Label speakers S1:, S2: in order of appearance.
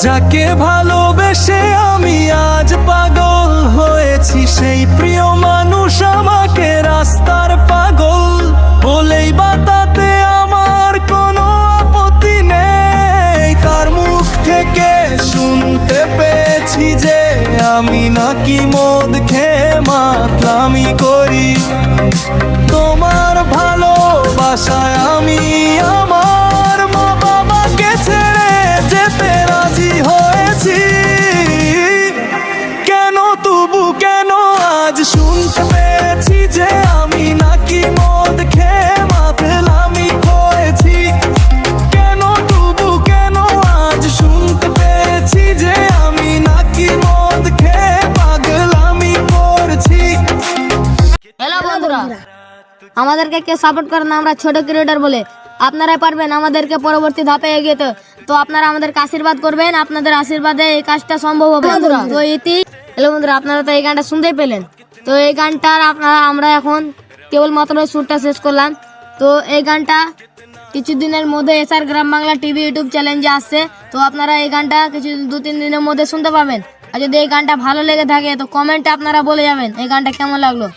S1: যাকে ভালোবেসে আমি আজ পাগল হয়েছি, সেই প্রিয় মানুষ আমাকে রাস্তার পাগল বলেই বাতাতে আমার কোনো আপত্তি নেই। তার মুখ থেকে শুনতে পেয়েছি যে আমি নাকি মদ খেয়ে মাতলামি করি। তোমার ভালোবাসায় আমি আমার মা বাবাকে ছেড়ে যেতে রাজি হয়েছি। কেন তবু কেন আজ শুনতে পেয়েছি যে আমি নাকি মদ খেয়ে মাতলামি করেছি। কেন তবু কেন আজ শুনতে পেয়েছি যে আমি নাকি মদ খেয়ে পাগলামি করছি।
S2: হ্যালো বন্ধুরা, আমাদেরকে কে সাপোর্ট করেন আমরা ছোট ক্রিয়েটর বলে, আপনারাই পারবেন আমাদেরকে পরবর্তী ধাপে এগিয়ে যেতে। তো আপনারা আমাদেরকে আশীর্বাদ করবেন, আপনাদের আশীর্বাদে এই কাজটা সম্ভব হবে বন্ধুরা। তো হ্যালো বন্ধুরা, আপনারা তো এই গানটা শুনতেই পেলেন। তো এই গানটার আমরা এখন কেবলমাত্র শুটটা শেষ করলাম। তো এই গানটা কিছুদিনের মধ্যে এসআর গ্রাম বাংলা টিভি ইউটিউব চ্যালেঞ্জে আসছে। তো আপনারা এই গানটা কিছু 2-3 দিনের মধ্যে শুনতে পাবেন। আর যদি এই গানটা ভালো লেগে থাকে তো কমেন্টে আপনারা বলে যাবেন এই গানটা কেমন লাগলো।